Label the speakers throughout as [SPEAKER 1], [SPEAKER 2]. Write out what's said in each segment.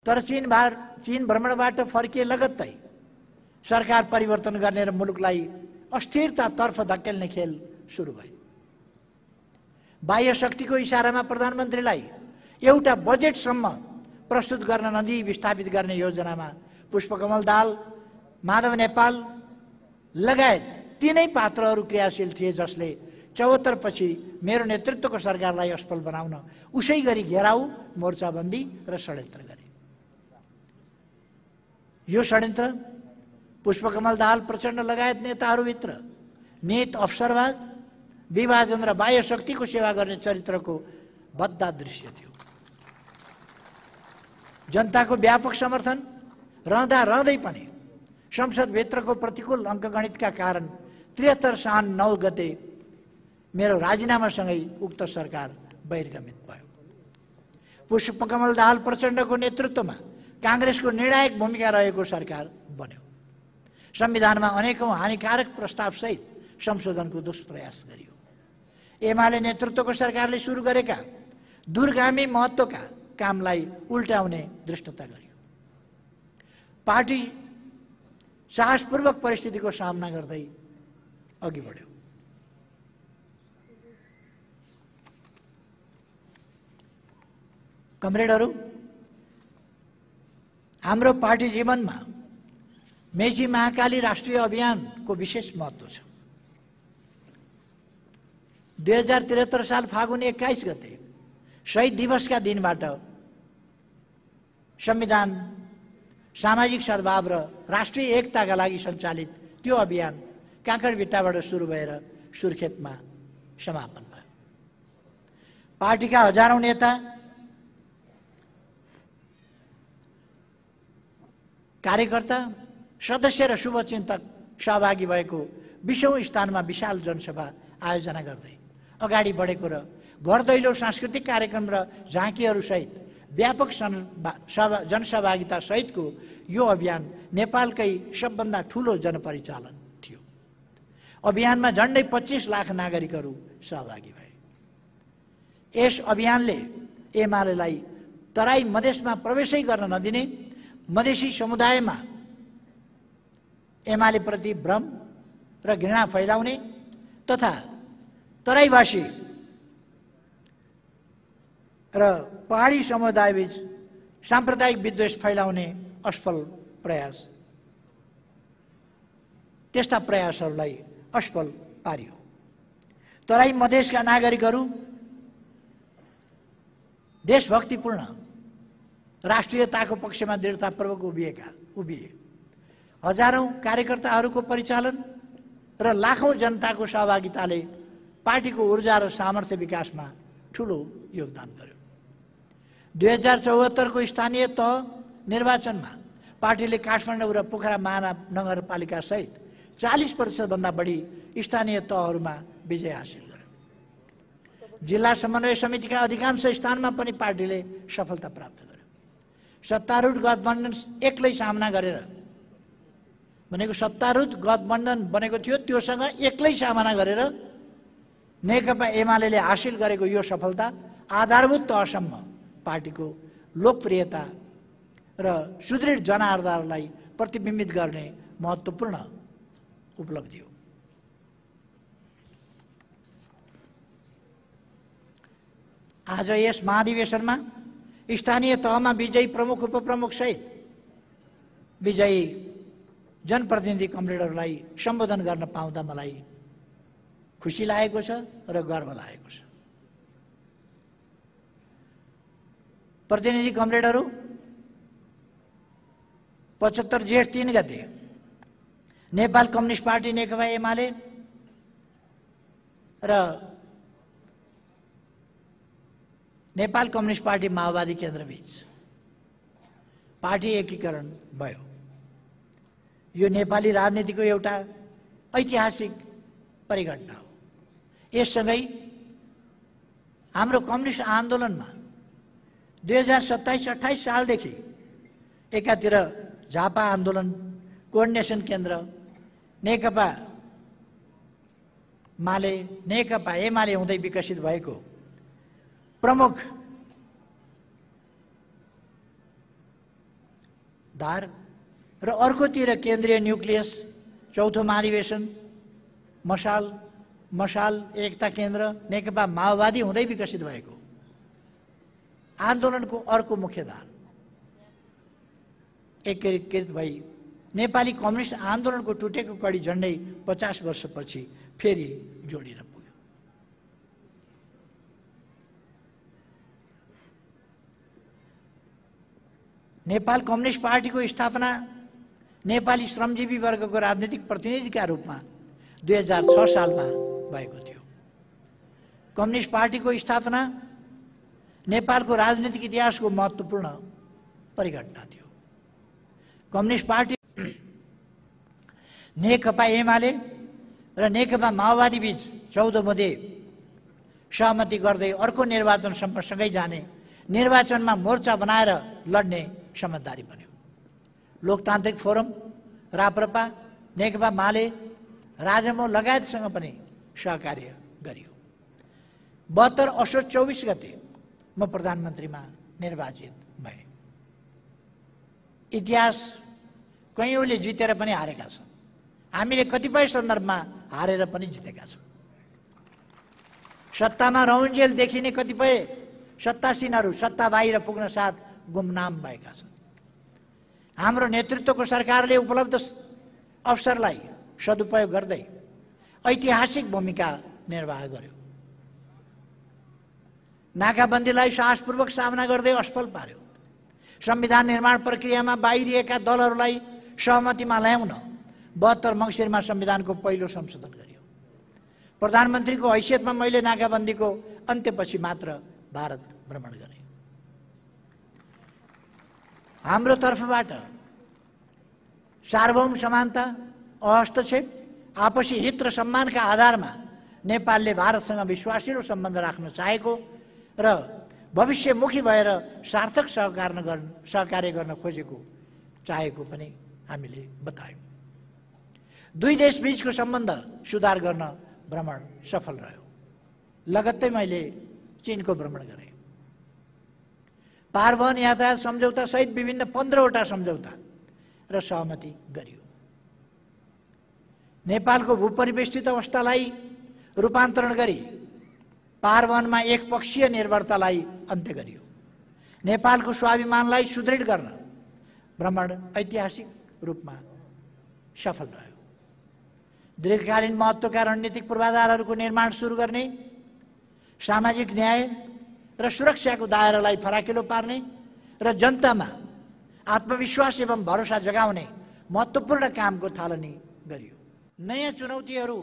[SPEAKER 1] तर चीन भ्रमणबाट फर्किए लगत्तै सरकार परिवर्तन गर्ने र मुलुकलाई अस्थिरतातर्फ धकेल्ने खेल सुरु भयो। बाह्य शक्तिको इशारामा प्रधानमन्त्रीलाई एउटा बजेटसम्म प्रस्तुत गर्न नदिई विस्थापित गर्ने योजनामा पुष्पकमल दाहाल, माधव नेपाल लगायत तीनै पात्रहरू क्रियाशील थिए, जसले 74 पछि मेरो नेतृत्वको सरकारलाई असफल बनाउन उसै गरी घेराउ, मोर्चाबन्दी र षड्यन्त्र गरे। यो षड्यन्त्र पुष्पकमल दाहाल, प्रचण्ड लगायत नेताहरूभित्र निहित अवसरवाद, विभाजन र बाह्य शक्तिको सेवा गर्ने चरित्रको बद्दा दृश्य थियो। जनताको व्यापक समर्थन रहँदै पनि संसदभित्रको प्रतिकूल अङ्कगणितका कारण 73 साउन 9 गते मेरो राजीनामासँगै उक्त सरकार बहिर्गमित भयो। पुष्पकमल दाहाल, प्रचण्डको नेतृत्वमा काङ्ग्रेसको निर्णायक भूमिका रहेको सरकार बन्यो। संविधानमा अनेकौं हानिकारक प्रस्तावसहित संशोधनको दुष्प्रयास गरियो। एमाले नेतृत्वको सरकारले सुरु गरेका दूरगामी महत्त्वका कामलाई उल्टाउने दृष्टता गरियो। पार्टी साहसपूर्वक परिस्थितिको सामना गर्दै अघि बढ्यो। कमरेडहरू, हाम्रो पार्टी जीवनमा मेची महाकाली राष्ट्रिय अभियानको विशेष महत्त्व छ। 2073 साल फागुन 21 गते शहीद दिवसका दिनबाट संविधान, सामाजिक सद्भाव र राष्ट्रिय एकताका लागि सञ्चालित त्यो अभियान काँकडभिट्टाबाट सुरु भएर सुर्खेतमा समापन भयो। पार्टीका हजारौं नेता, कार्यकर्ता, सदस्य र शुभचिन्तक सहभागी भएको 20औं स्थानमा विशाल जनसभा आयोजना गर्दै अगाडि बढेको र घर दैलो सांस्कृतिक कार्यक्रम र झाँकीहरूसहित व्यापक जनसहभागिता सहितको यो अभियान नेपालकै सबभन्दा ठूलो जनपरिचालन थियो। अभियानमा झन्डै 25 लाख नागरिकहरू सहभागी भए। यस अभियानले एमालेलाई तराई मधेसमा प्रवेशै गर्न नदिने, मधेसी समुदायमा एमालेप्रति भ्रम र घृणा फैलाउने तथा तराईवासी र पहाडी समुदायबीच साम्प्रदायिक विद्वेष फैलाउने असफल प्रयास, त्यस्ता प्रयासहरूलाई असफल पारियो। तराई मधेसका नागरिकहरू देशभक्तिपूर्ण राष्ट्रियताको पक्षमा दृढतापूर्वक उभिए। हजारौं कार्यकर्ताहरूको परिचालन र लाखौं जनताको सहभागिताले पार्टीको ऊर्जा र सामर्थ्य विकासमा ठूलो योगदान गर्यो। 2074 को स्थानीय तह निर्वाचनमा पार्टीले काठमाडौँ र पोखरा महानगरपालिका सहित 40% भन्दा बढी स्थानीय तहहरूमा विजय हासिल गर्यो। जिल्ला समन्वय समितिका अधिकांश स्थानमा पनि पार्टीले सफलता प्राप्त गर्यो। सत्तारूढ गठबन्धन एक्लै सामना गरेर भनेको सत्तारूढ गठबन्धन बनेको थियो, त्योसँग एक्लै सामना गरेर नेकपा एमालेले हासिल गरेको यो सफलता आधारभूत तहसम्म पार्टीको लोकप्रियता र सुदृढ जनाधारलाई प्रतिबिम्बित गर्ने महत्त्वपूर्ण उपलब्धि हो। आज यस महाधिवेशनमा स्थानीय तहमा विजयी प्रमुख उपप्रमुख सहित विजयी जनप्रतिनिधि कमरेडहरूलाई सम्बोधन गर्न पाउँदा मलाई खुसी लागेको छ र गर्व लागेको छ। प्रतिनिधि कमरेडहरू, 75 जेठ 3 गते नेपाल कम्युनिस्ट पार्टी नेकपा एमाले र नेपाल कम्युनिस्ट पार्टी माओवादी केन्द्रबीच पार्टी एकीकरण भयो। यो नेपाली राजनीतिको एउटा ऐतिहासिक परिघटना हो। यससँगै हाम्रो कम्युनिस्ट आन्दोलनमा 2027-28 सालदेखि एकातिर झापा आन्दोलन, कोअर्डिनेसन केन्द्र, नेकपा माले, नेकपा एमाले हुँदै विकसित भएको प्रमुख धार र अर्कोतिर केन्द्रीय न्युक्लियस, चौथो महाधिवेशन, मशाल एकता केन्द्र, नेकपा माओवादी हुँदै विकसित भएको आन्दोलनको अर्को मुख्य धार एकीकृत भई नेपाली कम्युनिस्ट आन्दोलनको टुटेको कडी झन्डै 50 वर्षपछि फेरि जोडिन पुग्यो। नेपाल कम्युनिस्ट पार्टीको स्थापना नेपाली श्रमजीवी वर्गको राजनीतिक प्रतिनिधिका रूपमा 2006 सालमा भएको थियो। कम्युनिस्ट पार्टीको स्थापना नेपालको राजनीतिक इतिहासको महत्त्वपूर्ण परिघटना थियो। कम्युनिस्ट पार्टी नेकपा एमाले र नेकपा माओवादी बीच 14 मध्ये सहमति गर्दै अर्को निर्वाचनसम्म सँगै जाने, निर्वाचनमा मोर्चा बनाएर लड्ने समझदारी बन्यो। लोकतान्त्रिक फोरम, राप्रपा, नेकपा माले, राजमो लगायतसँग पनि सहकार्य गरियो। 72 असोज 24 गते म प्रधानमन्त्रीमा निर्वाचित भएँ। इतिहास कैयौँले जितेर पनि हारेका छन्, हामीले कतिपय सन्दर्भमा हारेर पनि जितेका छौँ। सत्तामा रौन्जेल देखिने कतिपय सत्तासीनहरू सत्ता बाहिर पुग्न साथ गुमनाम भएका छन्। हाम्रो नेतृत्वको सरकारले उपलब्ध अवसरलाई सदुपयोग गर्दै ऐतिहासिक भूमिका निर्वाह गर्यो। नाकाबन्दीलाई साहसपूर्वक सामना गर्दै असफल पार्यो। संविधान निर्माण प्रक्रियामा बाहिरिएका दलहरूलाई सहमतिमा ल्याउन 72 मङ्सिरमा संविधानको पहिलो संशोधन गरियो। प्रधानमन्त्रीको हैसियतमा मैले नाकाबन्दीको अन्त्यपछि मात्र भारत भ्रमण गरेँ। हाम्रो तर्फबाट सार्वभौम समानता, हस्तक्षेप, आपसी हित र सम्मानका आधारमा नेपालले भारतसँग विश्वासिलो सम्बन्ध राख्न चाहेको र भविष्यमुखी भएर सार्थक सहकार्य गर्न खोजेको चाहेको पनि हामीले बतायौँ। दुई देशबीचको सम्बन्ध सुधार गर्न भ्रमण सफल रह्यो। लगत्तै मैले चीनको भ्रमण गरेँ। पारवहन यातायात सम्झौता सहित विभिन्न 15वटा सम्झौता र सहमति गरियो। नेपालको भूपरिवेष्टित अवस्थालाई रूपान्तरण गरी पारवहनमा एकपक्षीय निर्भरतालाई अन्त्य गरियो। नेपालको स्वाभिमानलाई सुदृढ गर्न भ्रमण ऐतिहासिक रूपमा सफल रह्यो। दीर्घकालीन महत्त्वका रणनीतिक पूर्वाधारहरूको निर्माण सुरु गर्ने, सामाजिक न्याय र सुरक्षाको दायरालाई फराकिलो पार्ने र जनतामा आत्मविश्वास एवं भरोसा जगाउने महत्त्वपूर्ण कामको थालनी गरियो। नयाँ चुनौतीहरू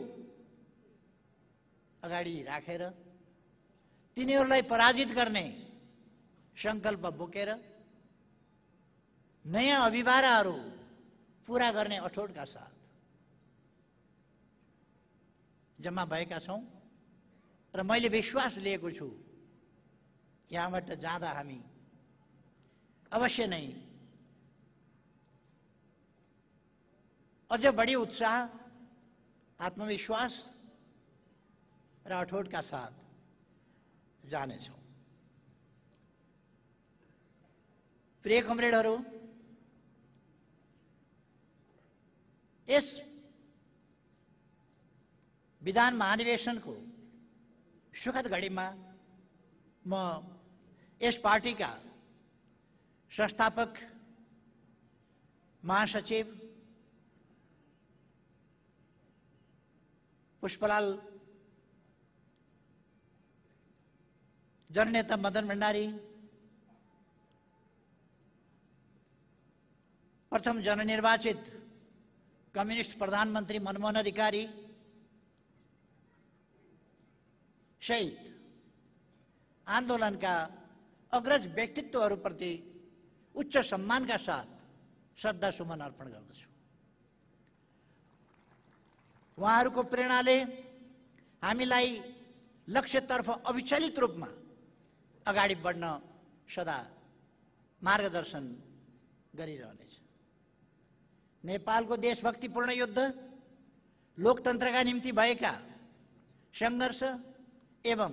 [SPEAKER 1] अगाडि राखेर तिनीहरूलाई पराजित गर्ने सङ्कल्प बोकेर नयाँ अभिभाराहरू पूरा गर्ने अठोटका साथ जम्मा भएका छौँ र मैले विश्वास लिएको छु यहाँबाट जाँदा हामी अवश्य नै अझ बढी उत्साह, आत्मविश्वास र अठोटका साथ जानेछौँ। प्रिय कमरेडहरू, यस विधान महाधिवेशनको सुखद घडीमा म यस पार्टीका संस्थापक महासचिव पुष्पलाल जननेता मदन भण्डारी, प्रथम जननिर्वाचित कम्युनिस्ट प्रधानमन्त्री मनमोहन अधिकारी सहित आन्दोलनका अग्रज व्यक्तित्वहरूप्रति उच्च सम्मानका साथ श्रद्धासुमन अर्पण गर्दछु। उहाँहरूको प्रेरणाले हामीलाई लक्ष्यतर्फ अविचलित रूपमा अगाडि बढ्न सदा मार्गदर्शन गरिरहनेछ। नेपालको देशभक्तिपूर्ण युद्ध, लोकतन्त्रका निम्ति भएका सङ्घर्ष एवं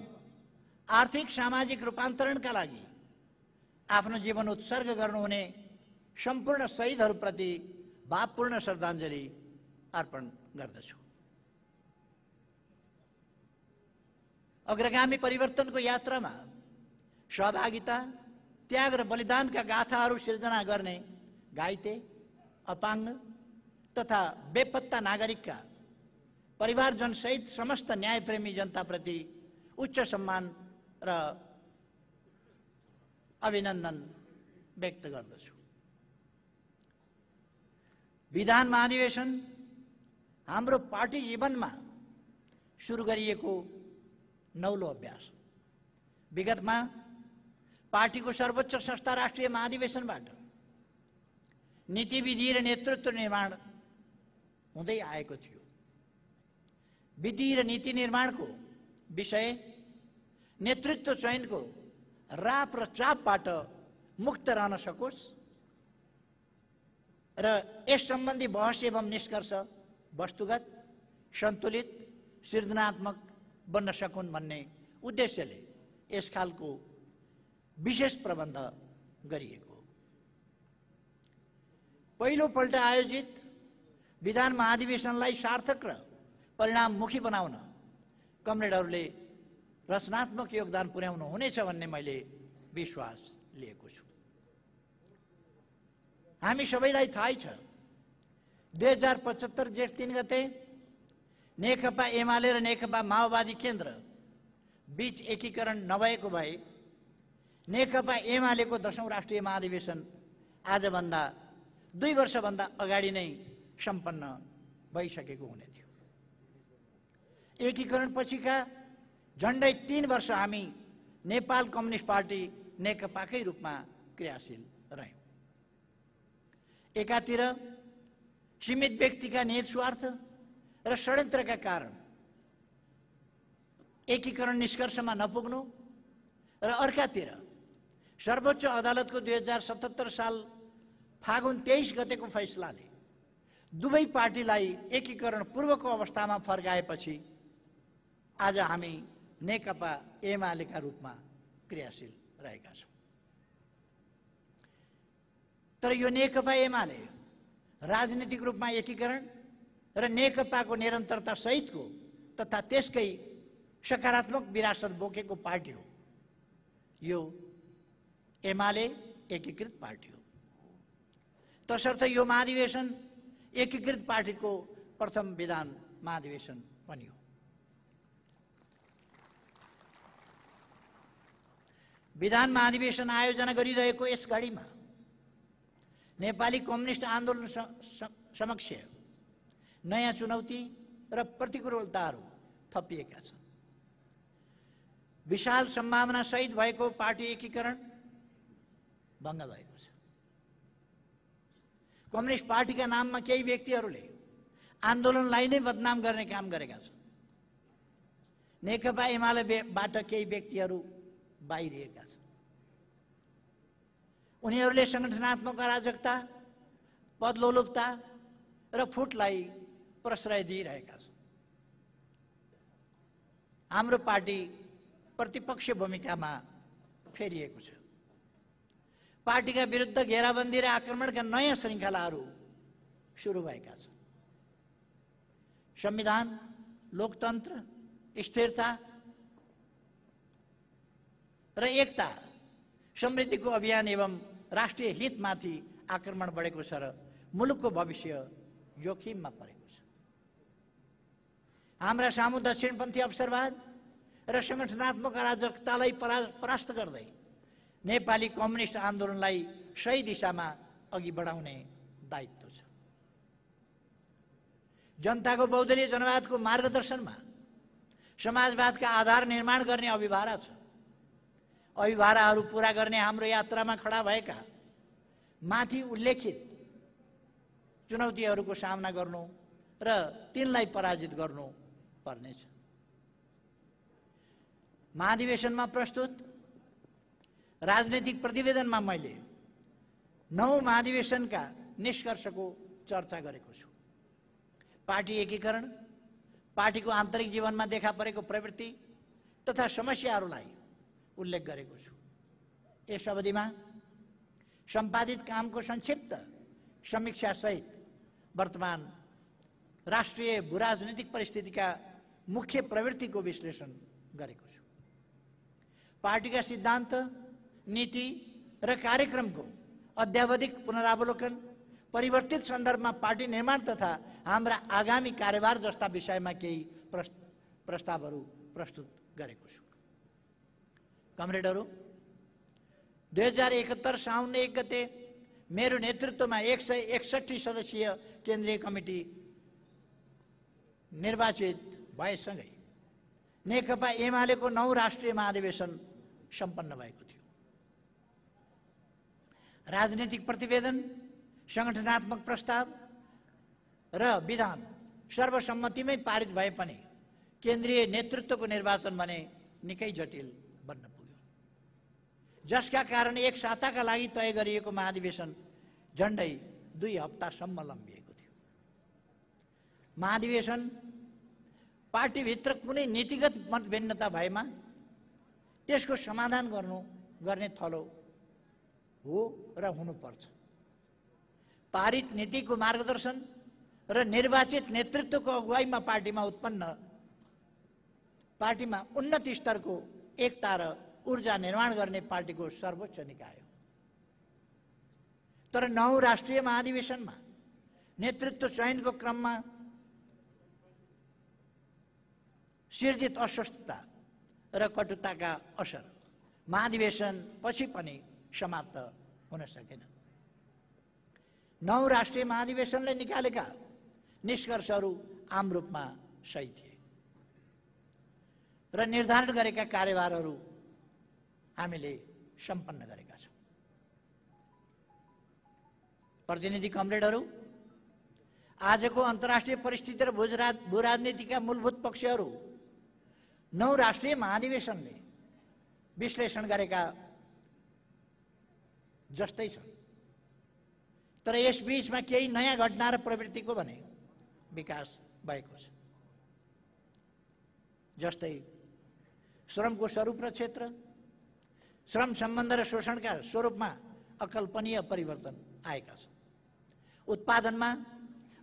[SPEAKER 1] आर्थिक सामाजिक रूपान्तरणका लागि आफ्नो जीवन उत्सर्ग गर्नुहुने सम्पूर्ण शहीदहरूप्रति भावपूर्ण श्रद्धाञ्जली अर्पण गर्दछु। अग्रगामी परिवर्तनको यात्रामा सहभागिता, त्याग र बलिदानका गाथाहरू सिर्जना गर्ने घाइते, अपाङ्ग तथा बेपत्ता नागरिकका परिवारजन सहित समस्त न्यायप्रेमी जनताप्रति उच्च सम्मान र अभिनन्दन व्यक्त गर्दछु। विधान महाधिवेशन हाम्रो पार्टी जीवनमा सुरु गरिएको नौलो अभ्यास। विगतमा पार्टीको सर्वोच्च संस्था राष्ट्रिय महाधिवेशनबाट नीति विधि र नेतृत्व निर्माण हुँदै आएको थियो। विधि र नीति निर्माणको विषय नेतृत्व चयनको राप र चापबाट मुक्त रहन सकोस् र यस सम्बन्धी बहस एवं निष्कर्ष वस्तुगत, सन्तुलित, सृजनात्मक बन्न सकुन् भन्ने उद्देश्यले यस खालको विशेष प्रबन्ध गरिएको। पहिलोपल्ट आयोजित विधान महाधिवेशनलाई सार्थक र परिणाममुखी बनाउन कमरेडहरूले रचनात्मक योगदान पुर्याउनु हुनेछ भन्ने मैले विश्वास लिएको छु। हामी सबैलाई थाहै छ 2075 जेठ 3 गते नेकपा एमाले र नेकपा माओवादी केन्द्र बीच एकीकरण नभएको भए नेकपा एमालेको 10औं राष्ट्रिय महाधिवेशन आजभन्दा 2 वर्षभन्दा अगाडि नै सम्पन्न भइसकेको हुने थियो। एकीकरण पछिका झन्डै 3 वर्ष हामी नेपाल कम्युनिस्ट पार्टी नेकपाकै रूपमा क्रियाशील रह्यौं। एकातिर सीमित व्यक्तिका निहित स्वार्थ र षड्यन्त्रका कारण एकीकरण निष्कर्षमा नपुग्नु र अर्कातिर सर्वोच्च अदालतको 2077 साल फागुन 23 गतेको फैसलाले दुवै पार्टीलाई एकीकरण पूर्वको अवस्थामा फर्काएपछि आज हामी नेकपा एमालेका रूपमा क्रियाशील रहेका छौं। तर यो नेकपा एमाले राजनीतिक रूपमा एकीकरण र नेकपाको निरन्तरता सहितको तथा त्यसकै सकारात्मक विरासत बोकेको पार्टी हो। यो एमाले एकीकृत पार्टी हो। तसर्थ यो महाधिवेशन एकीकृत पार्टीको प्रथम विधान महाधिवेशन पनि हो। विधान महाधिवेशन आयोजना गरिरहेको यस घडीमा नेपाली कम्युनिस्ट आन्दोलन समक्ष नयाँ चुनौती र प्रतिकूलताहरू थपिएका छन्। विशाल सम्भावना सहित भएको पार्टी एकीकरण भङ्ग भएको छ। कम्युनिस्ट पार्टीका नाममा केही व्यक्तिहरूले आन्दोलनलाई नै बदनाम गर्ने काम गरेका छन्। नेकपा एमालेबाट केही व्यक्तिहरू बाहिरिएका छन्। उनीहरूले संगठनात्मक अराजकता, पदलोलुपता र फुटलाई प्रश्रय दिइरहेका छन्। हाम्रो पार्टी प्रतिपक्ष भूमिकामा फेरिएको छ। पार्टीका विरुद्ध घेराबन्दी र आक्रमणका नयाँ श्रृङ्खलाहरू सुरु भएका छन्। संविधान, लोकतन्त्र, स्थिरता र एकता, समृद्धिको अभियान एवं राष्ट्रिय हितमाथि आक्रमण बढेको छ र मुलुकको भविष्य जोखिममा परेको छ। हाम्रा सामु दक्षिणपन्थी अवसरवाद र संगठनात्मक अराजकतालाई परास्त गर्दै नेपाली कम्युनिस्ट आन्दोलनलाई सही दिशामा अघि बढाउने दायित्व छ। जनताको बहुदलीय जनवादको मार्गदर्शनमा समाजवादका आधार निर्माण गर्ने अभिभारा छ। अभिभाराहरू पूरा गर्ने हाम्रो यात्रामा खडा भएका माथि उल्लेखित चुनौतीहरूको सामना गर्नु र तिनलाई पराजित गर्नु पर्नेछ। महाधिवेशनमा प्रस्तुत राजनीतिक प्रतिवेदनमा मैले 9 महाधिवेशनका निष्कर्षको चर्चा गरेको छु। पार्टी एकीकरण, पार्टीको आन्तरिक जीवनमा देखा परेको प्रवृत्ति तथा समस्याहरूलाई उल्लेख गरेको छु। यस अवधिमा सम्पादित कामको संक्षिप्त समीक्षा सहित वर्तमान राष्ट्रिय भूराजनीतिक परिस्थितिका मुख्य प्रवृत्तिको विश्लेषण गरेको छु। पार्टीका सिद्धान्त, नीति र कार्यक्रमको अध्यावधिक पुनरावलोकन, परिवर्तित सन्दर्भमा पार्टी निर्माण तथा हाम्रा आगामी कार्यभार जस्ता विषयमा केही प्रस्तावहरू प्रस्तुत गरेको छु। कमरेडहरू, 2071 साउन 1 गते मेरो नेतृत्वमा 161 सदस्यीय केन्द्रीय कमिटी निर्वाचित भएसँगै नेकपा एमालेको 9 राष्ट्रिय महाधिवेशन सम्पन्न भएको थियो। राजनीतिक प्रतिवेदन, संगठनात्मक प्रस्ताव र विधान सर्वसम्मतिमै पारित भए पनि केन्द्रीय नेतृत्वको निर्वाचन भने निकै जटिल बन्न पुग्यो, जसका कारण एक साताका लागि तय गरिएको महाधिवेशन झन्डै 2 हप्तासम्म लम्बिएको थियो। महाधिवेशन पार्टीभित्र कुनै नीतिगत मतभिन्नता भएमा त्यसको समाधान गर्ने थलो हो र हुनुपर्छ। पारित नीतिको मार्गदर्शन र निर्वाचित नेतृत्वको अगुवाईमा पार्टीमा उन्नत स्तरको एकता र ऊर्जा निर्माण गर्ने पार्टीको सर्वोच्च निकाय हो। तर 9 राष्ट्रिय महाधिवेशनमा नेतृत्व चयनको क्रममा सिर्जित अस्वस्थता र कटुताका असर महाधिवेशन पछि पनि समाप्त हुन सकेन। 9 राष्ट्रिय महाधिवेशनले निकालेका निष्कर्षहरू आम रूपमा सही थिए र निर्धारण गरेका कार्यभारहरू हामीले सम्पन्न गरेका छौँ। प्रतिनिधि कमरेडहरू, आजको अन्तर्राष्ट्रिय परिस्थिति र भूराजनीतिका मूलभूत पक्षहरू 9 राष्ट्रिय महाधिवेशनले विश्लेषण गरेका जस्तै छन्। तर यस बीचमा केही नयाँ घटना र प्रवृत्तिको भने विकास भएको छ। जस्तै श्रमको स्वरूप र क्षेत्र, श्रम सम्बन्ध र शोषणका स्वरूपमा अकल्पनीय परिवर्तन आएका छन्। उत्पादनमा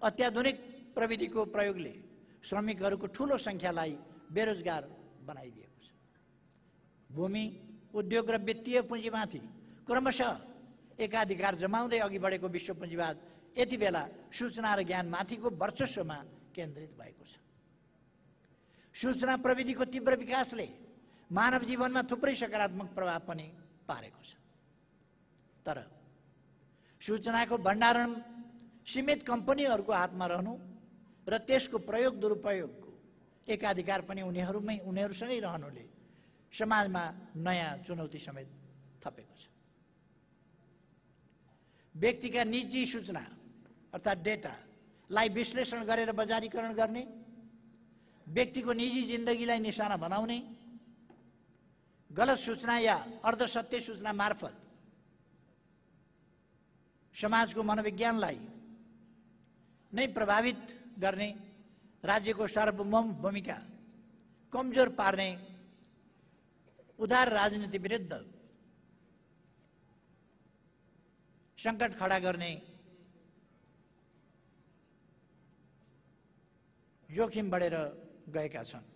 [SPEAKER 1] अत्याधुनिक प्रविधिको प्रयोगले श्रमिकहरूको ठूलो संख्यालाई बेरोजगार बनाइदिएको छ। भूमि, उद्योग र वित्तीय पुँजीमाथि क्रमशः एकाधिकार जमाउँदै अघि बढेको विश्व पुँजीवाद यति बेला सूचना र ज्ञानमाथिको वर्चस्वमा केन्द्रित भएको छ। सूचना प्रविधिको तीव्र विकासले मानव जीवनमा थुप्रै सकारात्मक प्रभाव पनि पारेको छ। तर सूचनाको भण्डारण सीमित कम्पनीहरूको हातमा रहनु र त्यसको प्रयोग दुरुपयोगको एकाधिकार पनि उनीहरूसँगै रहनुले समाजमा नयाँ चुनौती समेत थपेको छ। व्यक्तिका निजी सूचना अर्थात् डेटालाई विश्लेषण गरेर बजारीकरण गर्ने, व्यक्तिको निजी जिन्दगीलाई निशाना बनाउने, गलत सूचना या अर्धसत्य सूचना मार्फत समाजको मनोविज्ञानलाई नै प्रभावित गर्ने, राज्यको सार्वभौम भूमिका कमजोर पार्ने, उदार राजनीति विरुद्ध संकट खडा गर्ने जोखिम बढेर गएका छन्।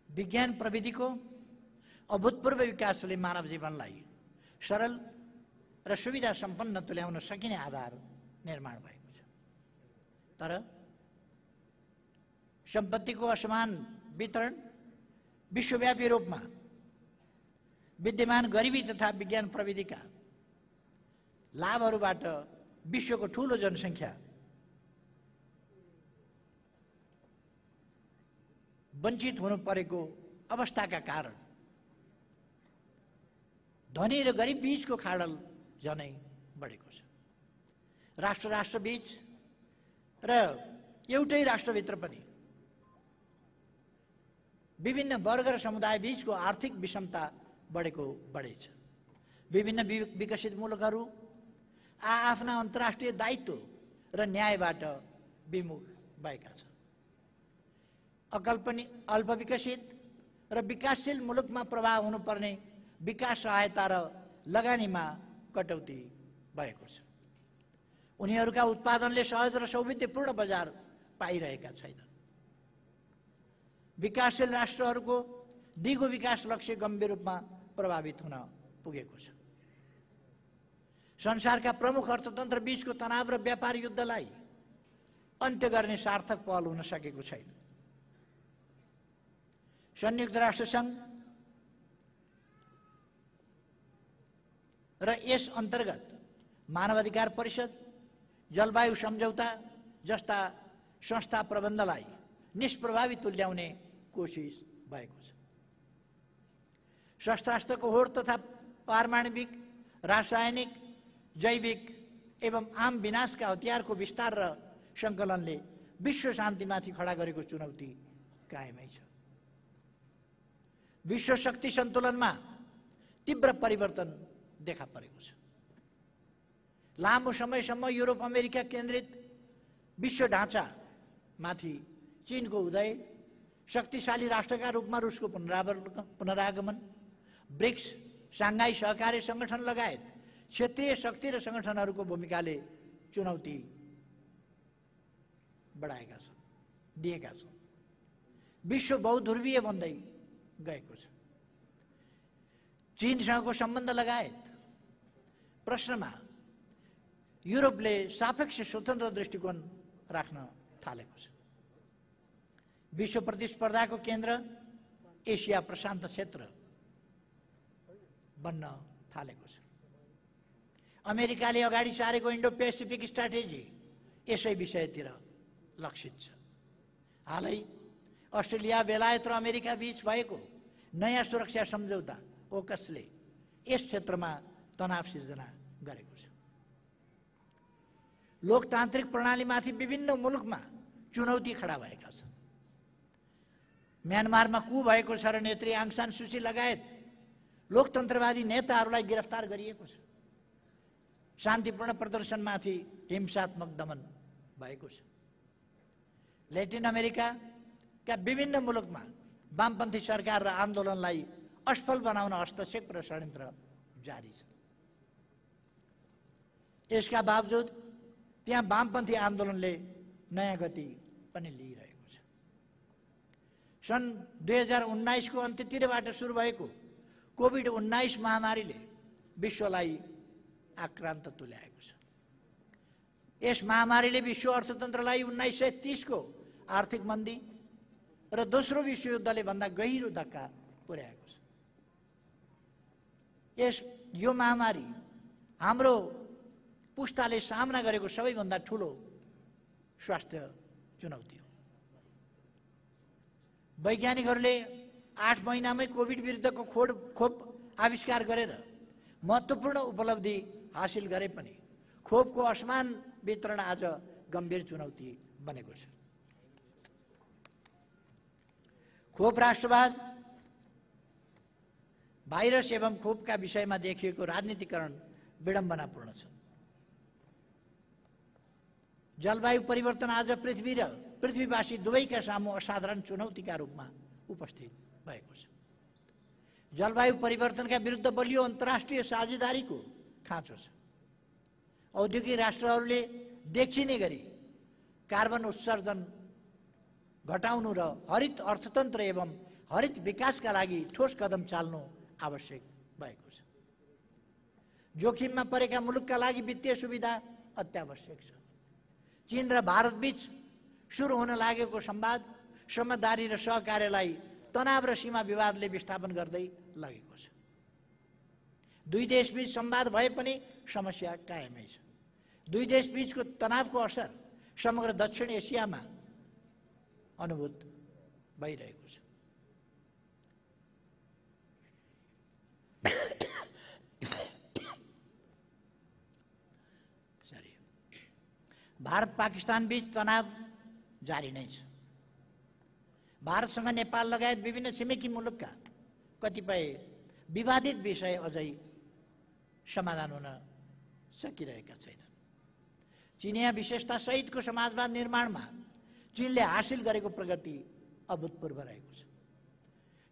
[SPEAKER 1] विज्ञान प्रविधिको अभूतपूर्व विकासले मानव जीवनलाई सरल र सुविधा सम्पन्न तुल्याउन सकिने आधार निर्माण भएको छ। तर सम्पत्तिको असमान वितरण, विश्वव्यापी रूपमा विद्यमान गरिबी तथा विज्ञान प्रविधिका लाभहरूबाट विश्वको ठूलो जनसङ्ख्या वञ्चित हुनु परेको अवस्थाका कारण धनी र गरिब बीचको खाडल झनै बढेको छ। राष्ट्र बीच र एउटै राष्ट्रभित्र पनि विभिन्न वर्ग र समुदाय बीचको आर्थिक विषमता बढै छ। विभिन्न विकसित मुलुकहरू आफ्ना अन्तर्राष्ट्रिय दायित्व र न्यायबाट विमुख भएका छन्। अल्पविकसित र विकासशील मुलुकमा प्रभाव हुनुपर्ने विकास सहायता र लगानीमा कटौती भएको छ। उनीहरूका उत्पादनले सहज र सौविध्यपूर्ण बजार पाइरहेका छैनन्। विकासशील राष्ट्रहरूको दिगो विकास लक्ष्य गम्भीर रूपमा प्रभावित हुन पुगेको छ। संसारका प्रमुख अर्थतन्त्र बीचको तनाव र व्यापार युद्धलाई अन्त्य गर्ने सार्थक पहल हुन सकेको छैन। संयुक्त राष्ट्रसङ्घ र यस अन्तर्गत मानवाधिकार परिषद, जलवायु सम्झौता जस्ता संस्था प्रबन्धलाई निष्प्रभावी तुल्याउने कोसिस भएको छ। शस्त्रास्त्रको होड तथा पारमाणविक, रासायनिक, जैविक एवं आम विनाशका हतियारको विस्तार र सङ्कलनले विश्व शान्तिमाथि खडा गरेको चुनौती कायमै छ। विश्व शक्ति सन्तुलनमा तीव्र परिवर्तन देखा परेको छ। लामो समयसम्म युरोप अमेरिका केन्द्रित विश्व ढाँचामाथि चीनको उदय, शक्तिशाली राष्ट्रका रूपमा रुसको पुनरागमन, ब्रिक्स, साङ्घाई सहकार्य सङ्गठन लगायत क्षेत्रीय शक्ति र सङ्गठनहरूको भूमिकाले चुनौती बढाएका छन्, दिएका छन्। विश्व बहुध्रुवीय बन्दै गएको छ। चीनसँगको सम्बन्ध लगायत प्रश्नमा युरोपले सापेक्ष स्वतन्त्र दृष्टिकोण राख्न थालेको छ। विश्व प्रतिस्पर्धाको केन्द्र एसिया प्रशान्त क्षेत्र बन्न थालेको छ। अमेरिकाले अगाडि सारेको इन्डो पेसिफिक स्ट्राटेजी यसै विषयतिर लक्षित छ। हालै अस्ट्रेलिया, बेलायत र अमेरिका बीच भएको नयाँ सुरक्षा सम्झौता ओकसले यस क्षेत्रमा तनाव सिर्जना गरेको छ। लोकतान्त्रिक प्रणालीमाथि विभिन्न मुलुकमा चुनौती खडा भएका छन्। म्यानमारमा कु भएको छ र नेत्री आङ सान सुची लगायत लोकतन्त्रवादी नेताहरूलाई गिरफ्तार गरिएको छ। शान्तिपूर्ण प्रदर्शनमाथि हिंसात्मक दमन भएको छ। ल्याटिन अमेरिकाका विभिन्न मुलुकमा वामपन्थी सरकार र आन्दोलनलाई असफल बनाउन हस्तक्षेप र षड्यन्त्र जारी छ। यसका बावजुद त्यहाँ वामपन्थी आन्दोलनले नयाँ गति पनि लिइरहेको छ। सन् 2019 को अन्त्यतिरबाट सुरु भएको कोभिड-19 महामारीले विश्वलाई आक्रान्त तुल्याएको छ। यस महामारीले विश्व अर्थतन्त्रलाई 1930 को आर्थिक मन्दी र दोस्रो विश्वयुद्धले भन्दा गहिरो धक्का पुर्याएको छ। यो महामारी हाम्रो पुस्ताले सामना गरेको सबैभन्दा ठुलो स्वास्थ्य चुनौती हो। वैज्ञानिकहरूले 8 महिनामै कोभिड विरुद्धको खोप आविष्कार गरेर महत्त्वपूर्ण उपलब्धि हासिल गरे पनि खोपको असमान वितरण आज गम्भीर चुनौती बनेको छ। खोप राष्ट्रवाद, भाइरस एवं खोपका विषयमा देखिएको राजनीतिकरण विडम्बनापूर्ण छ। जलवायु परिवर्तन आज पृथ्वी र पृथ्वीवासी दुवैका सामु असाधारण चुनौतीका रूपमा उपस्थित भएको छ। जलवायु परिवर्तनका विरुद्ध बलियो अन्तर्राष्ट्रिय साझेदारीको खाँचो छ। औद्योगिक राष्ट्रहरूले देखिने गरी कार्बन उत्सर्जन घटाउनु र हरित अर्थतन्त्र एवं हरित विकासका लागि ठोस कदम चाल्नु आवश्यक भएको छ। जोखिममा परेका मुलुकका लागि वित्तीय सुविधा अत्यावश्यक छ। चीन र भारत बीच सुरु हुन लागेको संवाद, समझदारी र सहकार्यलाई तनाव र सीमा विवादले विस्थापन गर्दै लगेको छ। दुई देशबीच संवाद भए पनि समस्या कायमै छ। दुई देशबीचको तनावको असर समग्र दक्षिण एसियामा अनुभूत भइरहेको छ। भारत पाकिस्तान बीच तनाव जारी नै छ। भारतसँग नेपाल लगायत विभिन्न छिमेकी मुलुकका कतिपय विवादित विषय अझै समाधान हुन सकिरहेका छैनन्। चिनिया विशेषता सहितको समाजवाद निर्माणमा चीनले हासिल गरेको प्रगति अभूतपूर्व रहेको छ।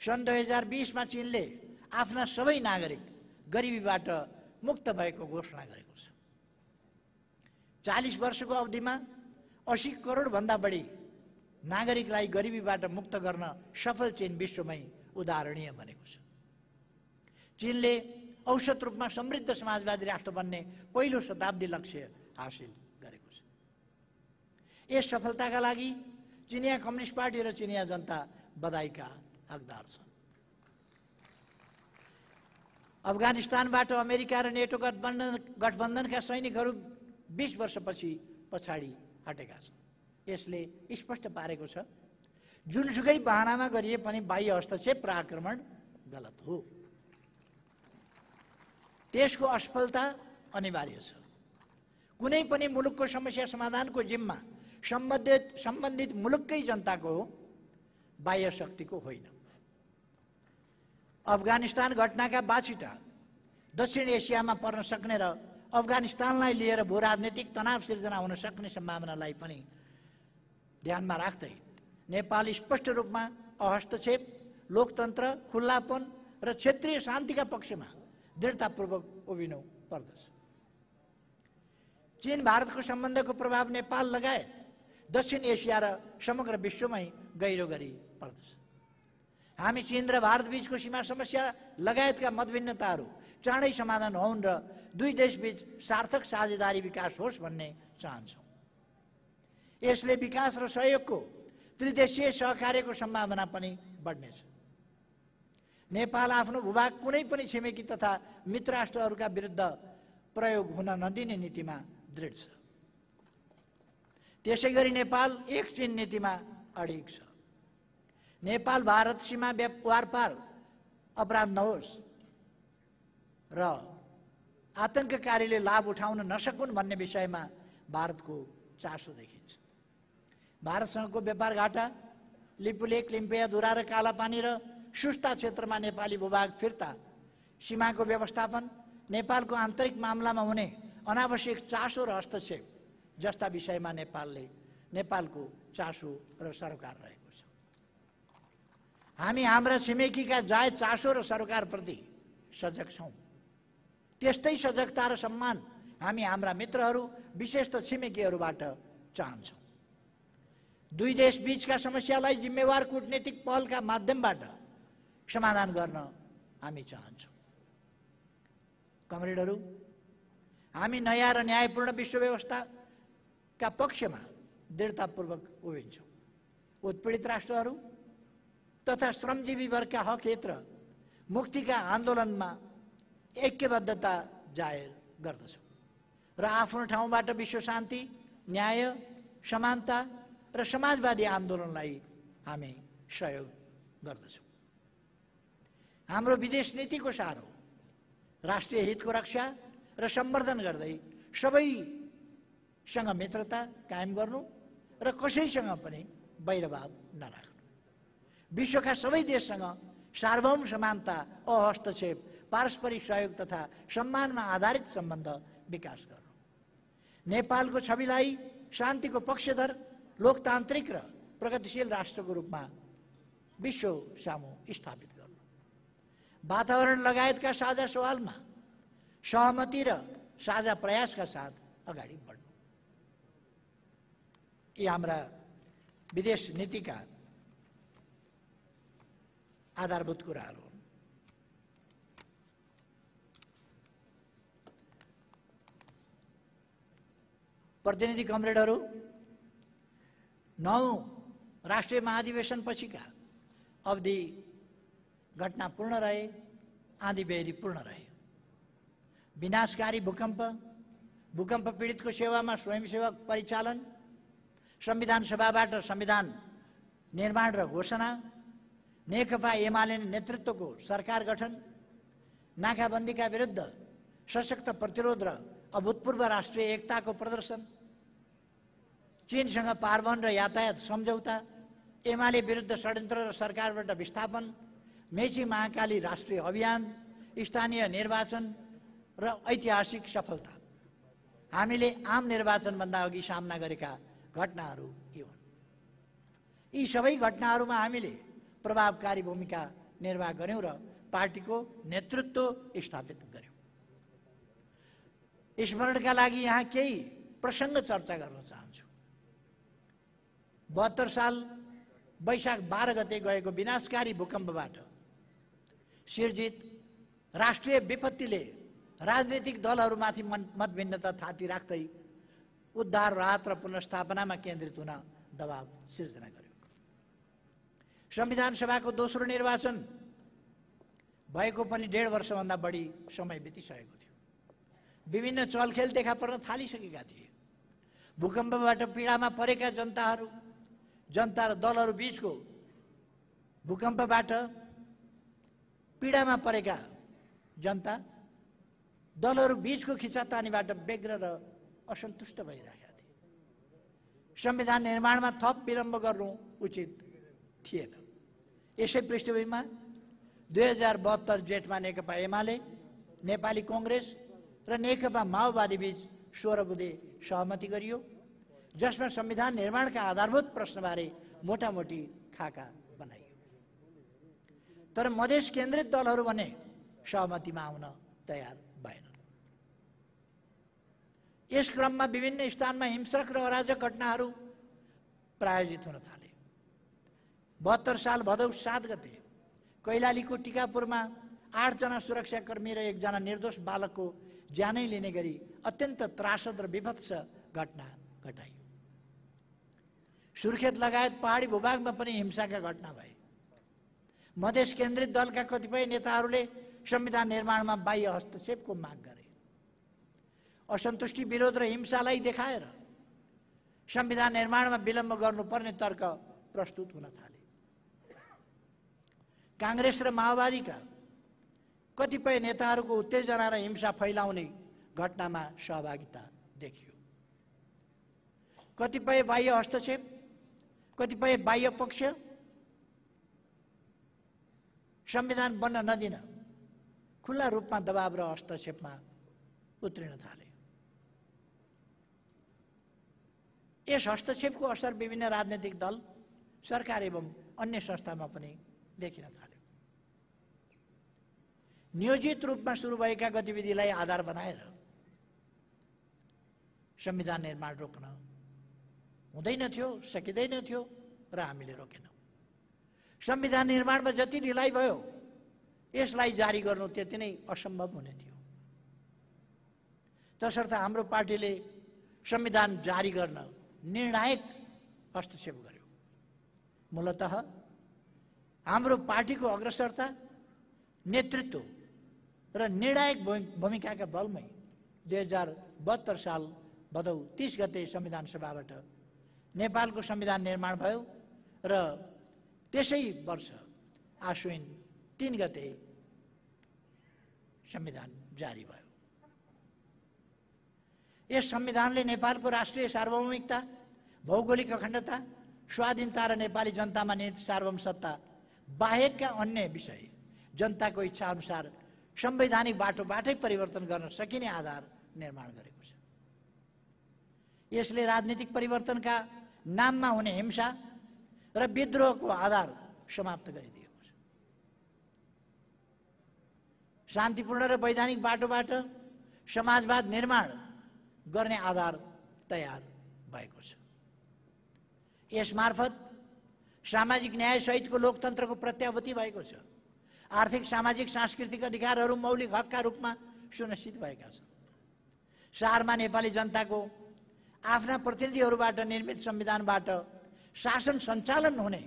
[SPEAKER 1] सन् 2020 मा चीनले आफ्ना सबै नागरिक गरिबीबाट मुक्त भएको घोषणा गरेको छ। 40 वर्षको अवधिमा 80 करोड भन्दा बढी नागरिकलाई गरिबीबाट मुक्त गर्न सफल चीन विश्वमै उदाहरणीय बनेको छ। चीनले औसत रूपमा समृद्ध समाजवादी राष्ट्र बन्ने पहिलो शताब्दी लक्ष्य हासिल गरेको छ। यस सफलताका लागि चिनिया कम्युनिस्ट पार्टी र चिनिया जनता बधाईका हकदार छन्। अफगानिस्तानबाट अमेरिका र नेटो गठबन्धनका सैनिकहरू 20 वर्षपछि पछाडि हटेका छन्। यसले स्पष्ट पारेको छ जुनसुकै बहानामा गरिए पनि बाह्य हस्तक्षेप र आक्रमण गलत हो। देशको असफलता अनिवार्य छ। कुनै पनि मुलुकको समस्या समाधानको जिम्मा सम्बन्धित मुलुककै जनताको हो, बाह्य शक्तिको होइन। अफगानिस्तान घटनाका बाछिटा दक्षिण एसियामा पर्न सक्ने र अफगानिस्तानलाई लिएर भूराजनीतिक तनाव सिर्जना हुन सक्ने सम्भावनालाई पनि ध्यानमा राख्दै नेपाल स्पष्ट रूपमा अहस्तक्षेप, लोकतन्त्र, खुल्लापन र क्षेत्रीय शान्तिका पक्षमा दृढतापूर्वक उभिनु पर्दछ। चीन भारतको सम्बन्धको प्रभाव नेपाल लगायत दक्षिण एसिया र समग्र विश्वमै गहिरो गरी पर्दछ। हामी चीन र भारत बीचको सीमा समस्या लगायतका मतभिन्नताहरू चाँडै समाधान होउन् र दुई देशबीच सार्थक साझेदारी विकास होस् भन्ने चाहन्छौँ। यसले विकास र सहयोगको त्रिदेशीय सहकार्यको सम्भावना पनि बढ्नेछ। नेपाल आफ्नो भूभाग कुनै पनि छिमेकी तथा मित्र राष्ट्रहरूका विरुद्ध प्रयोग हुन नदिने नीतिमा दृढ छ। त्यसैगरी नेपाल एक चीन नीतिमा अडिग छ। नेपाल भारत सीमा वारपार अपराध नहोस् र आतंककारीले लाभ उठाउन नसकुन् भन्ने विषयमा भारतको चासो देखिन्छ। भारतसँगको व्यापार घाटा, लिपुलेक, लिम्पियाधुरा र कालापानी र सुस्ता क्षेत्रमा नेपाली भूभाग फिर्ता, सीमाको व्यवस्थापन, नेपालको आन्तरिक मामलामा हुने अनावश्यक चासो र हस्तक्षेप जस्ता विषयमा नेपालको चासो र सरोकार रहेको छ। हामी हाम्रा छिमेकीका जायज चासो र सरोकारप्रति सजग छौँ। त्यस्तै सजगता र सम्मान हामी हाम्रा मित्रहरू विशेषतः छिमेकीहरूबाट चाहन्छौँ। दुई देश बीचका समस्यालाई जिम्मेवार कूटनीतिक पहलका माध्यमबाट समाधान गर्न हामी चाहन्छौँ। कमरेडहरू, हामी नयाँ र न्यायपूर्ण विश्व व्यवस्थाका पक्षमा दृढतापूर्वक उभिन्छौँ। उत्पीडित राष्ट्रहरू तथा श्रमजीवी वर्गका हक हित र मुक्तिका आन्दोलनमा ऐक्यबद्धता जाहेर गर्दछौँ र आफ्नो ठाउँबाट विश्व शान्ति, न्याय, समानता र समाजवादी आन्दोलनलाई हामी सहयोग गर्दछौँ। हाम्रो विदेश नीतिको सारो राष्ट्रिय हितको रक्षा र सम्वर्धन गर्दै सबैसँग मित्रता कायम गर्नु र कसैसँग पनि वैरभाव नराख्नु, विश्वका सबै देशसँग सार्वभौम समानता, अहस्तक्षेप, पारस्परिक सहयोग तथा सम्मानमा आधारित सम्बन्ध विकास गर्नु, नेपालको छविलाई शान्तिको पक्षधर, लोकतान्त्रिक र प्रगतिशील राष्ट्रको रूपमा विश्व सामु स्थापित गर्नु, वातावरण लगायतका साझा सवालमा सहमति र साझा प्रयासका साथ अगाडि बढ्नु। यी हाम्रा विदेश नीतिका आधारभूत कुराहरू हुन्। प्रतिनिधि कमरेडहरू, 9 राष्ट्रिय महाधिवेशन पछिका अवधि घटना पूर्ण रहे, आँधी बेहरी पूर्ण रहे। विनाशकारी भूकम्प पीडितको सेवामा स्वयंसेवक परिचालन, संविधान सभाबाट संविधान निर्माण र घोषणा, नेकपा एमाले नेतृत्वको सरकार गठन, नाकाबन्दीका विरुद्ध सशक्त प्रतिरोध र अभूतपूर्व राष्ट्रिय एकताको प्रदर्शन, चीनसँग पारवन र यातायात सम्झौता, एमाले विरुद्ध षड्यन्त्र र सरकारबाट विस्थापन, मेची महाकाली राष्ट्रिय अभियान, स्थानीय निर्वाचन र ऐतिहासिक सफलता। हामीले आम निर्वाचनभन्दा अघि सामना गरेका घटनाहरू के हुन्? यी सबै घटनाहरूमा हामीले प्रभावकारी भूमिका निर्वाह गर्यौं र पार्टीको नेतृत्व स्थापित गर्यौं। स्मरणका लागि यहाँ केही प्रसङ्ग चर्चा गर्न चाहन्छु। 72 साल वैशाख 12 गते गएको विनाशकारी भूकम्पबाट सिर्जित राष्ट्रिय विपत्तिले राजनीतिक दलहरूमाथि मतभिन्नता थाती राख्दै उद्धार, राहत र पुनर्स्थापनामा केन्द्रित हुन दबाव सिर्जना गर्यो। संविधान सभाको दोस्रो निर्वाचन भएको पनि 1.5 वर्षभन्दा बढी समय बितिसकेको थियो। विभिन्न चलखेल देखा पर्न थालिसकेका थिए। भूकम्पबाट पीडामा परेका जनता र दलहरू बीचको भूकम्पबाट पीडामा परेका जनता दलहरू बीचको खिचातानीबाट व्यग्र र असन्तुष्ट भइरहेका थिए। संविधान निर्माणमा थप विलम्ब गर्नु उचित थिएन। यसै पृष्ठभूमिमा 2072 जेठमा नेकपा एमाले, नेपाली कांग्रेस र नेकपा माओवादी बीच 16 बुँदे सहमति गरियो, जसमा संविधान निर्माणका आधारभूत प्रश्नबारे मोटामोटी खाका बनाइयो। तर मधेस केन्द्रित दलहरू भने सहमतिमा आउन तयार भएनन्। यस क्रममा विभिन्न स्थानमा हिंसक र अराजक घटनाहरू प्रायोजित हुन थाले। 72 साल भदौ 7 गते कैलालीको टिकापुरमा 8 जना सुरक्षाकर्मी र 1 जना निर्दोष बालकको ज्यानै लिने गरी अत्यन्त त्रासद र विभत्स घटना घटाइयो। सुर्खेत लगायत पहाडी भूभागमा पनि हिंसाका घटना भए। मधेस केन्द्रित दलका कतिपय नेताहरूले संविधान निर्माणमा बाह्य हस्तक्षेपको माग गरे। असन्तुष्टि, विरोध र हिंसालाई देखाएर संविधान निर्माणमा विलम्ब गर्नुपर्ने तर्क प्रस्तुत हुन थाले। कांग्रेस र माओवादीका कतिपय नेताहरूको उत्तेजना र हिंसा फैलाउने घटनामा सहभागिता देखियो। कतिपय बाह्य हस्तक्षेप, कतिपय बाह्य पक्ष संविधान बन्न नदिन खुल्ला रूपमा दबाव र हस्तक्षेपमा उत्रिन थाले। यस हस्तक्षेपको असर विभिन्न राजनीतिक दल, सरकार एवं अन्य संस्थामा पनि देखिन थाल्यो। नियोजित रूपमा सुरु भएका गतिविधिलाई आधार बनाएर संविधान निर्माण रोक्न हुँदैन थियो, सकिँदैन थियो र हामीले रोकेनौं। संविधान निर्माणमा जति ढिलाइ भयो यसलाई जारी गर्नु त्यति नै असम्भव हुने थियो। तसर्थ हाम्रो पार्टीले संविधान जारी गर्न निर्णायक हस्तक्षेप गर्यो। मूलतः हाम्रो पार्टीको अग्रसरता, नेतृत्व र निर्णायक भूमिकाका बलमै 2072 साल भदौ 30 गते संविधान सभाबाट नेपालको संविधान निर्माण भयो र त्यसै वर्ष आश्विन 3 गते संविधान जारी भयो। यस संविधानले नेपालको राष्ट्रिय सार्वभौमिकता, भौगोलिक अखण्डता, स्वाधीनता र नेपाली जनतामा निहित सार्वभौम सत्ता बाहेकका अन्य विषय जनताको इच्छा अनुसार संवैधानिक बाटोबाटै परिवर्तन गर्न सकिने आधार निर्माण गरेको छ। यसले राजनीतिक परिवर्तनका नाममा हुने हिंसा र विद्रोहको आधार समाप्त गरिदिएको छ। शान्तिपूर्ण र वैधानिक बाटोबाट समाजवाद निर्माण गर्ने आधार तयार भएको छ। यसमार्फत सामाजिक न्याय सहितको लोकतन्त्रको प्रत्याभूति भएको छ। आर्थिक, सामाजिक, सांस्कृतिक अधिकारहरू मौलिक हकका रूपमा सुनिश्चित भएका छन्। शहरमा नेपाली जनताको आफ्ना प्रतिनिधिहरूबाट निर्मित संविधानबाट शासन सञ्चालन हुने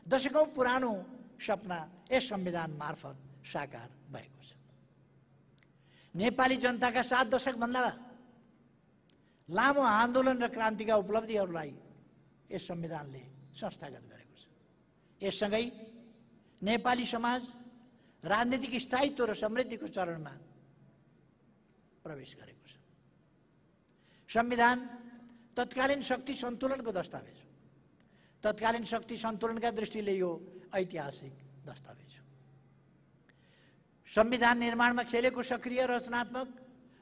[SPEAKER 1] दशकौं पुरानो सपना यस संविधान मार्फत साकार भएको छ। नेपाली जनताका 7 दशकभन्दा लामो आन्दोलन र क्रान्तिका उपलब्धिहरूलाई यस संविधानले संस्थागत गरेको छ। यससँगै नेपाली समाज राजनीतिक स्थायित्व र समृद्धिको चरणमा प्रवेश गरेको छ। संविधान तत्कालीन शक्ति सन्तुलनको दस्तावेज हो। तत्कालीन शक्ति सन्तुलनका दृष्टिले यो ऐतिहासिक दस्तावेज हो। संविधान निर्माणमा खेलेको सक्रिय, रचनात्मक,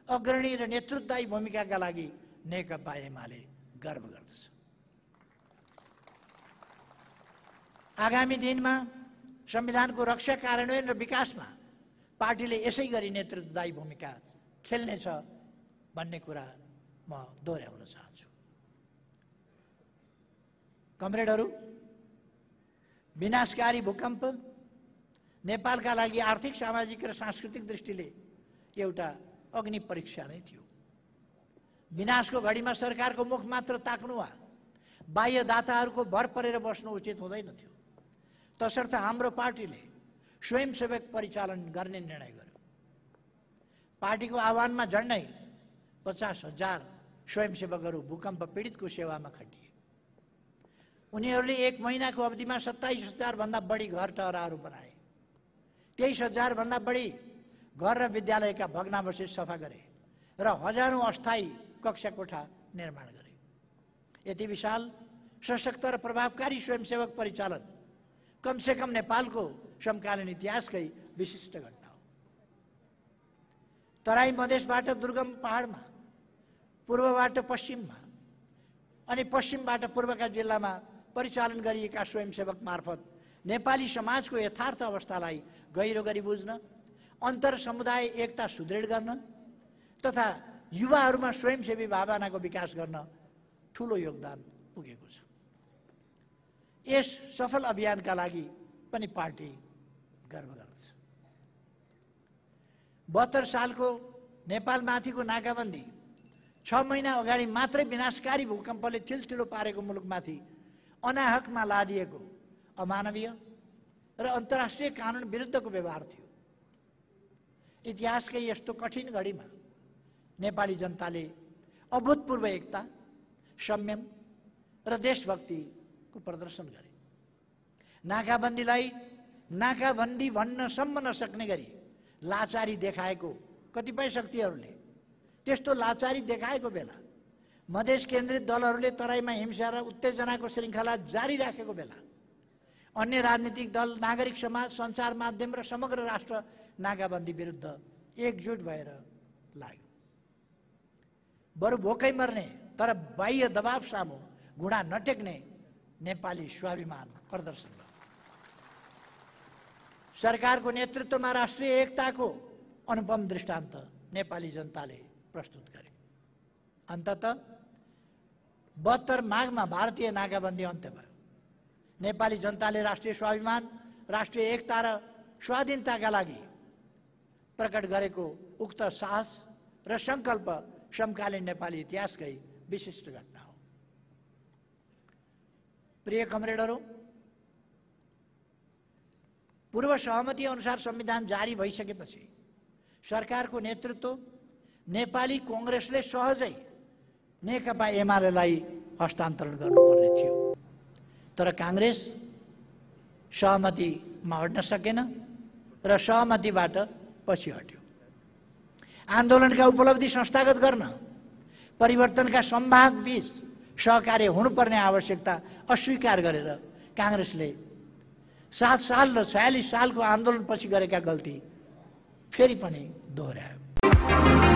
[SPEAKER 1] अग्रणी र नेतृत्वदायी भूमिकाका लागि नेकपा एमाले गर्व गर्दछ। आगामी दिनमा संविधानको रक्षा, कार्यान्वयन र विकासमा पार्टीले यसै गरी नेतृत्वदायी भूमिका खेल्नेछ भन्ने कुरा म दोहोऱ्याउन चाहन्छु। कमरेडहरू, विनाशकारी भूकम्प नेपालका लागि आर्थिक, सामाजिक र सांस्कृतिक दृष्टिले एउटा अग्नि परीक्षा नै थियो। विनाशको घडीमा सरकारको मुख मात्र ताक्नु वा बाह्य दाताहरूको भर परेर बस्नु उचित हुँदैन थियो। तसर्थ हाम्रो पार्टीले स्वयंसेवक परिचालन गर्ने निर्णय गर्यो। पार्टीको आह्वानमा झन्डै 50,000 स्वयंसेवकहरू भूकम्प पीडितको सेवामा खटिए। उनीहरूले 1 महिनाको अवधिमा 27,000 भन्दा बढी घर टहराहरू बनाए। 23,000 भन्दा बढी घर र विद्यालयका भग्नावशेष सफा गरे र हजारौं अस्थायी कक्षा कोठा निर्माण गरे। यति विशाल, सशक्त र प्रभावकारी स्वयंसेवक परिचालन कमसेकम नेपालको समकालीन इतिहासकै विशिष्ट घटना हो। तराई मधेसबाट दुर्गम पहाडमा, पूर्वबाट पश्चिममा अनि पश्चिमबाट पूर्वका जिल्लामा परिचालन गरिएका स्वयंसेवक मार्फत नेपाली समाजको यथार्थ अवस्थालाई गहिरो गरी बुझ्न, अन्तर समुदाय एकता सुदृढ गर्न तथा युवाहरूमा स्वयंसेवी भावनाको विकास गर्न ठूलो योगदान पुगेको छ। यस सफल अभियानका लागि पनि पार्टी गर्व गर्दछ। 72 सालको नेपालमाथिको नाकाबन्दी 6 महिना अगाडि मात्रै विनाशकारी भूकम्पले थिलथिलो पारेको मुलुकमाथि अनाहकमा लादिएको अमानवीय र अन्तर्राष्ट्रिय कानुन विरुद्धको व्यवहार थियो। इतिहासकै यस्तो कठिन घडीमा नेपाली जनताले अभूतपूर्व एकता, संयम र देशभक्तिको प्रदर्शन गरे। नाकाबन्दीलाई नाकाबन्दी भन्न सम्म नसक्ने गरी लाचारी देखाएको कतिपय शक्तिहरूले त्यस्तो लाचारी देखाएको बेला मधेस केन्द्रित दलहरूले तराईमा हिंसा र उत्तेजनाको श्रृङ्खला जारी राखेको बेला अन्य राजनीतिक दल, नागरिक समाज, सञ्चार माध्यम र समग्र राष्ट्र नाकाबन्दी विरुद्ध एकजुट भएर लाग्यो। बरु भोकै मर्ने तर बाह्य दबाव सामु घुँडा नटेक्ने नेपाली स्वाभिमान प्रदर्शन भयो। सरकारको नेतृत्वमा राष्ट्रिय एकताको अनुपम दृष्टान्त नेपाली जनताले प्रस्तुत गरे। अन्ततः 72 माघमा भारतीय नाकाबन्दी अन्त्य भयो। नेपाली जनताले राष्ट्रिय स्वाभिमान, राष्ट्रिय एकता र स्वाधीनताका लागि प्रकट गरेको उक्त साहस र संकल्प समकालीन नेपाली इतिहासकै विशिष्ट घटना हो। प्रिय कमरेडहरू, पूर्व सहमति अनुसार संविधान जारी भइसकेपछि सरकारको नेतृत्व नेपाली कांग्रेसले सहजै नेकपा एमालेलाई हस्तान्तरण गर्नुपर्ने थियो। तर कांग्रेस सहमतिमा अड्न सकेन र सहमतिबाट पछि हट्यो। आन्दोलनका उपलब्धि संस्थागत गर्न परिवर्तनका सम्भाग बीच सहकार्य हुनुपर्ने आवश्यकता अस्वीकार गरेर कांग्रेसले 7 साल र 46 सालको आन्दोलनपछि गरेका गल्ती फेरि पनि दोहोऱ्यायो।